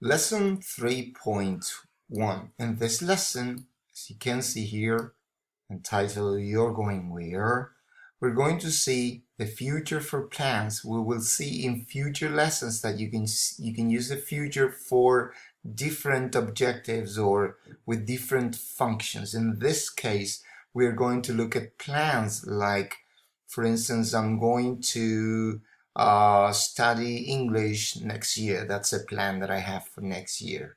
Lesson 3.1. In this lesson, as you can see here, entitled You're Going Where, we're going to see the future for plans. We will see in future lessons that you can use the future for different objectives or with different functions. In this case, we're going to look at plans like, for instance, I'm going to study English next year. That's a plan that I have for next year.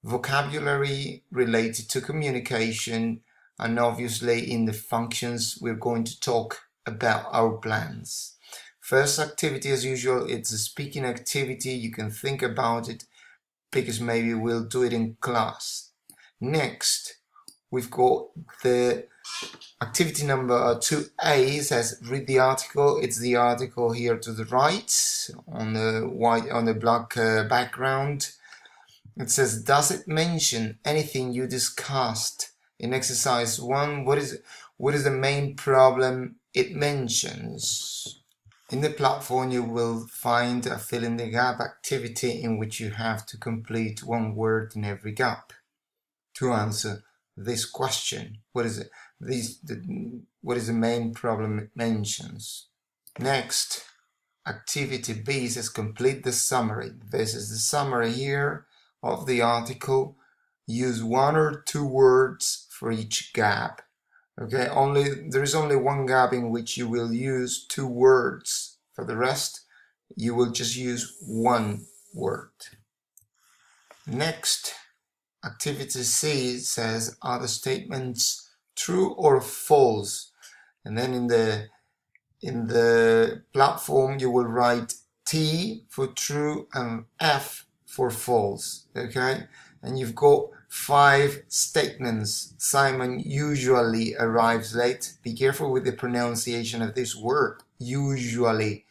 Vocabulary related to communication, and obviously in the functions we're going to talk about our plans. First activity, as usual, it's a speaking activity. You can think about it because maybe we'll do it in class. Next, we've got the activity number 2A. Says read the article. It's the article here to the right on the black background. It says, does it mention anything you discussed in exercise 1? What is the main problem it mentions? In the platform you will find a fill in the gap activity in which you have to complete one word in every gap to answer this question. What is it? What is the main problem it mentions? Next, activity B says complete the summary. This is the summary here of the article. Use 1 or 2 words for each gap. Okay, there is only one gap in which you will use 2 words. For the rest, you will just use 1 word. Next, activity C says, are the statements true or false? And then in the platform you will write T for true and F for false. Okay, and you've got 5 statements. Simon usually arrives late. Be careful with the pronunciation of this word, usually.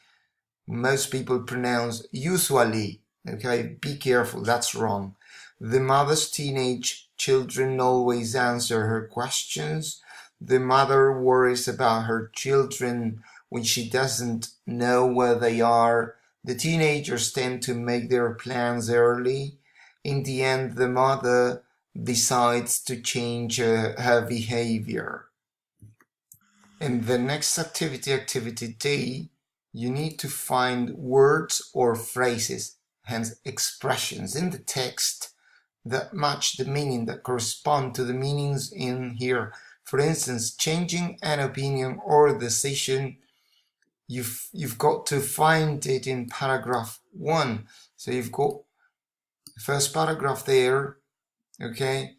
Most people pronounce usually. Okay, be careful, that's wrong. The mother's teenage children always answer her questions. The mother worries about her children when she doesn't know where they are. The teenagers tend to make their plans early. In the end, the mother decides to change her behavior. In the next activity, activity D, you need to find words or phrases, hence expressions in the text that match the meaning, that correspond to the meanings in here. For instance, changing an opinion or decision, you've got to find it in paragraph 1. So you've got the first paragraph there. Okay,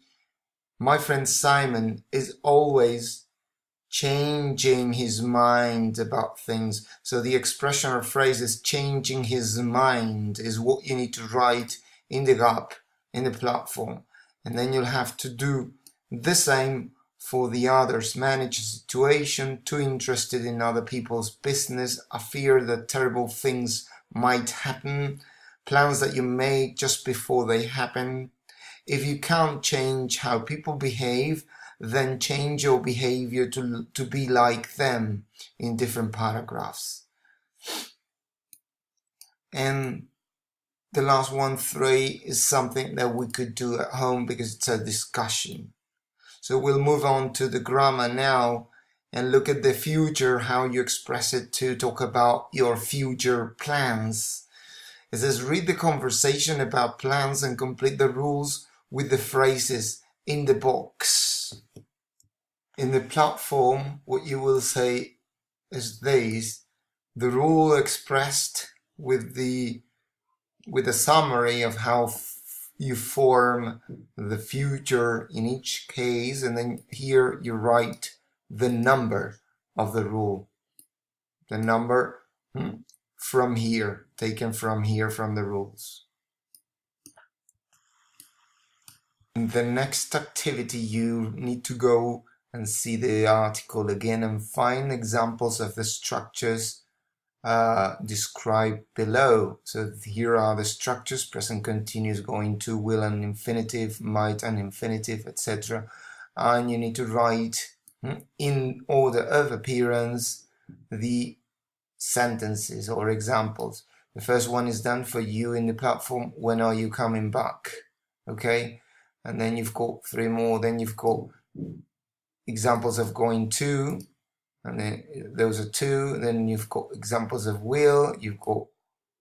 my friend Simon is always changing his mind about things. So the expression or phrase is changing his mind is what you need to write in the gap in the platform. And then you'll have to do the same for the others. Manage a situation, too interested in other people's business, a fear that terrible things might happen, plans that you make just before they happen. If you can't change how people behave, then change your behavior to be like them in different paragraphs. And the last one, 3, is something that we could do at home because it's a discussion. So we'll move on to the grammar now and look at the future, how you express it to talk about your future plans. It says, read the conversation about plans and complete the rules with the phrases in the box. In the platform, what you will say is this: the rule expressed with a summary of how you form the future in each case, and then here you write the number of the rule. The number from here, taken from here from the rules. In the next activity, you need to go and see the article again and find examples of the structures described below. So here are the structures: present continuous, going to, will and infinitive, might and infinitive, etc. And you need to write in order of appearance the sentences or examples. The first one is done for you in the platform. When are you coming back? Okay, and then you've got 3 more. Then you've got examples of going to, and then those are 2. Then you've got examples of will. You've got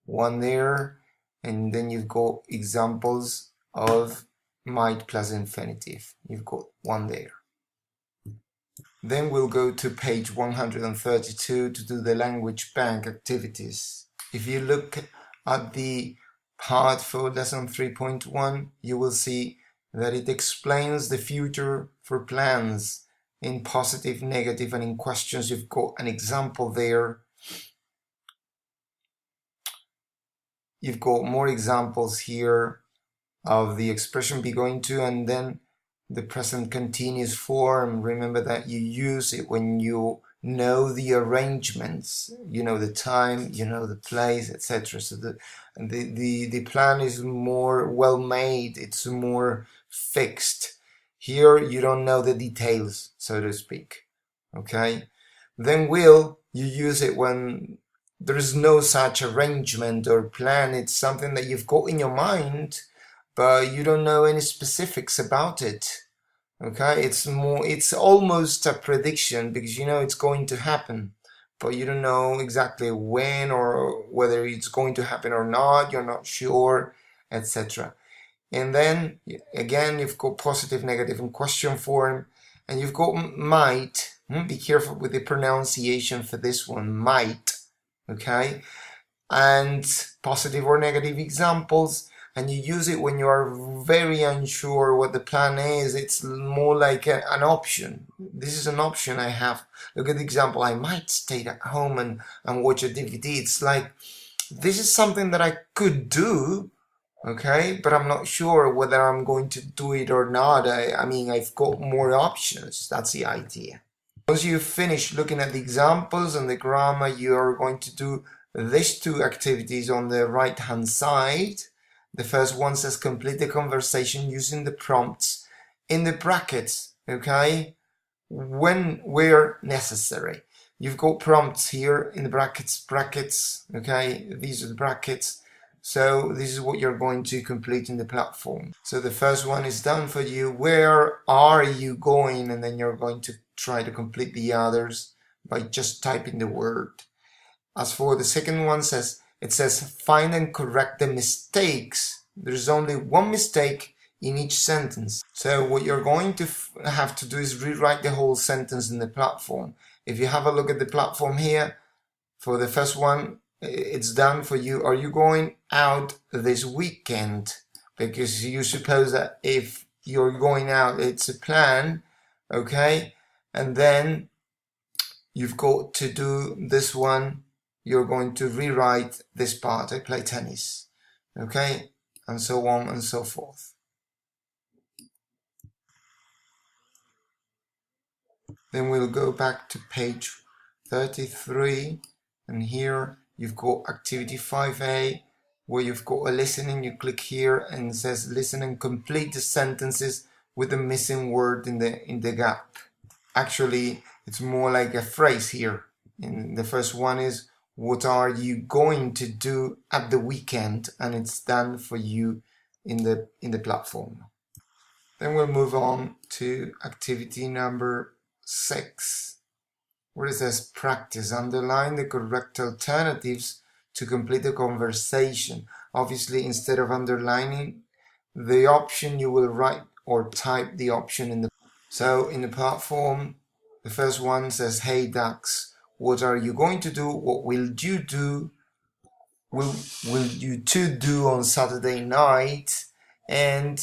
1 there, and then you've got examples of might plus infinitive. You've got 1 there. Then we'll go to page 132 to do the language bank activities. If you look at the part for lesson 3.1, you will see that it explains the future for plans in positive, negative, and in questions. You've got an example there. You've got more examples here of the expression be going to, and then the present continuous form. Remember that you use it when you know the arrangements, you know the time, you know the place, etc. So the plan is more well made, it's more fixed. Here you don't know the details, so to speak. Okay? Then will, you use it when there is no such arrangement or plan. It's something that you've got in your mind, but you don't know any specifics about it. Okay, it's almost a prediction because you know it's going to happen, but you don't know exactly when or whether it's going to happen or not. You're not sure, etc. And then again, you've got positive, negative, and question form, and you've got might. Be careful with the pronunciation for this one, might. Okay, and positive or negative examples. And you use it when you are very unsure what the plan is. It's more like an option. This is an option I have. Look at the example. I might stay at home and watch a DVD. It's like, this is something that I could do, okay? But I'm not sure whether I'm going to do it or not. I mean, I've got more options. That's the idea. Once you finish looking at the examples and the grammar, you are going to do these 2 activities on the right-hand side. The first one says complete the conversation using the prompts in the brackets, okay? Where necessary. You've got prompts here in the brackets, okay? These are the brackets. So this is what you're going to complete in the platform. So the first one is done for you. Where are you going? And then you're going to try to complete the others by just typing the word. As for the second one, it says find and correct the mistakes. There's only 1 mistake in each sentence. So what you're going to have to do is rewrite the whole sentence in the platform. If you have a look at the platform here, for the first one, it's done for you. Are you going out this weekend? Because you suppose that if you're going out, it's a plan, okay? And then you've got to do this one. You're going to rewrite this part. I play tennis, okay? And so on and so forth. Then we'll go back to page 33, and here you've got activity 5A, where you've got a listening. You click here and it says listen and complete the sentences with the missing word in the gap. Actually, it's more like a phrase here. And the first one is, what are you going to do at the weekend? And it's done for you in the platform. Then we'll move on to activity number 6, where it says practice. Underline the correct alternatives to complete the conversation. Obviously, instead of underlining the option, you will write or type the option in the. So in the platform, the first one says, hey ducks, what are you going to do? What will you do? Will you two do on Saturday night? And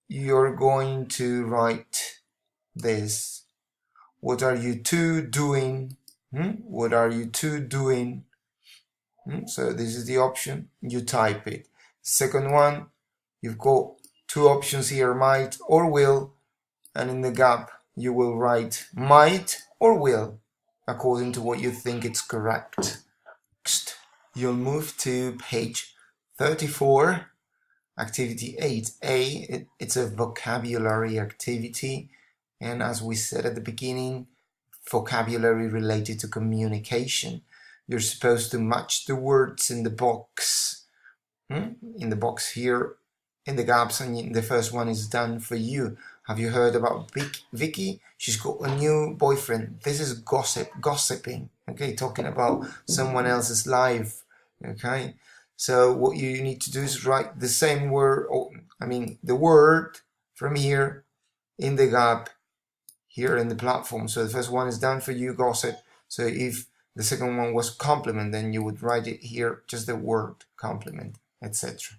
you're going to write this. What are you two doing? What are you two doing? So this is the option. You type it. Second one, you've got 2 options here, might or will. And in the gap, you will write might or will, according to what you think it's correct. Next, you'll move to page 34, activity 8A. It's a vocabulary activity, and as we said at the beginning, vocabulary related to communication. you're supposed to match the words in the box, in the box here, in the gaps, and the first one is done for you. Have you heard about Vicky? She's got a new boyfriend. This is gossiping, okay, talking about someone else's life, okay? So what you need to do is write the same word, the word from here in the gap here in the platform. So the first one is done for you, gossip. So if the second one was compliment, then you would write it here, just the word compliment, etc.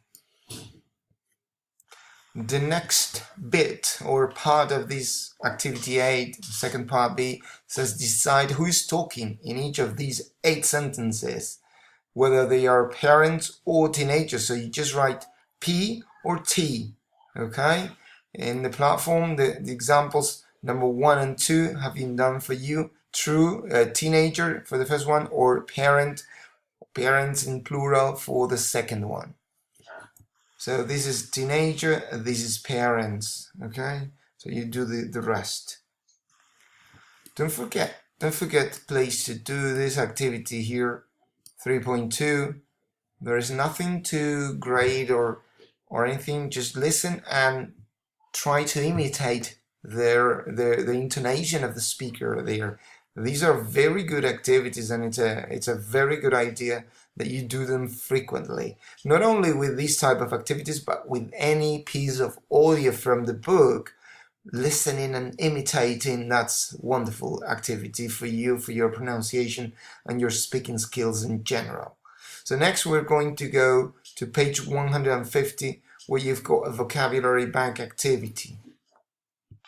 The next bit or part of this activity 8, second part B, says decide who is talking in each of these 8 sentences, whether they are parents or teenagers. So you just write P or T, okay? In the platform, the examples number 1 and 2 have been done for you. True, teenager for the first one, or parents in plural for the second one. So this is teenager, this is parents, okay? So you do the rest. Don't forget, please, to do this activity here, 3.2. There is nothing to grade or anything. Just listen and try to imitate the intonation of the speaker there. These are very good activities, and it's a very good idea that you do them frequently, not only with these type of activities, but with any piece of audio from the book. Listening and imitating, that's wonderful activity for you, for your pronunciation and your speaking skills in general. So next we're going to go to page 150, where you've got a vocabulary bank activity.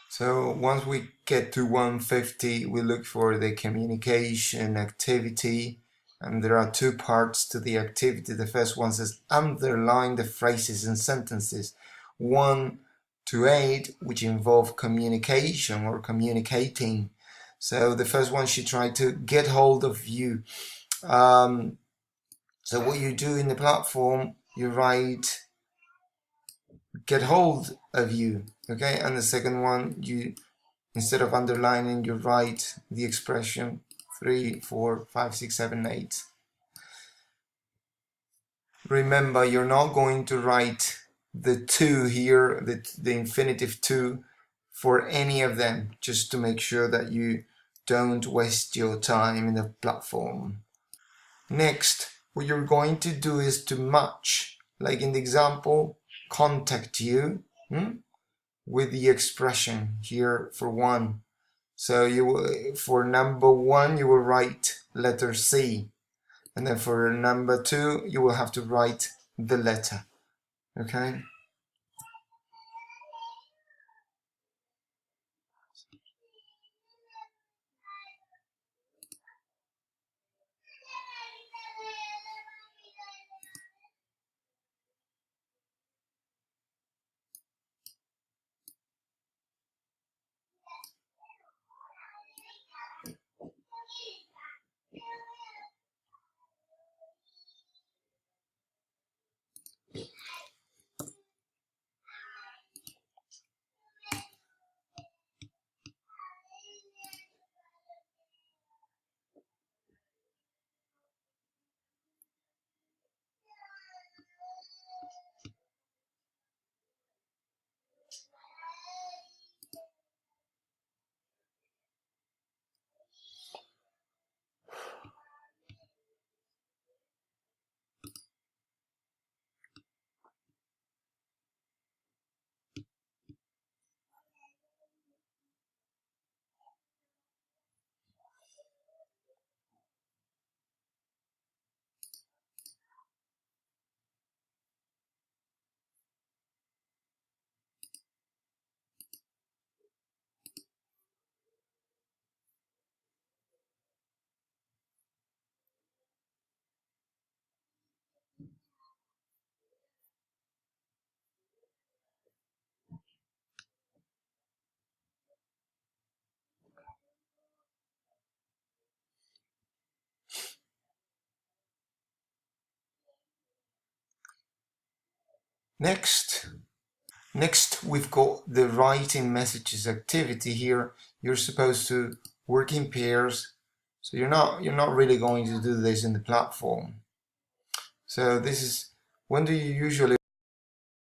So once we get to 150, we look for the communication activity, and there are 2 parts to the activity. The first one says underline the phrases and sentences 1 to 8, which involve communication or communicating. So the first one, she tried to get hold of you. So what you do in the platform, you write get hold of you, okay? And the second one, you, instead of underlining, you write the expression 3, 4, 5, 6, 7, 8. Remember, you're not going to write the 2 here, the infinitive 2, for any of them, just to make sure that you don't waste your time in the platform. Next, what you're going to do is to match, like in the example, contact you, with the expression here for 1. So you will, for number 1, you will write letter C, and then for number 2, you will have to write the letter, okay? Next, we've got the writing messages activity here. You're supposed to work in pairs, So you're not really going to do this in the platform. So this is, when do you usually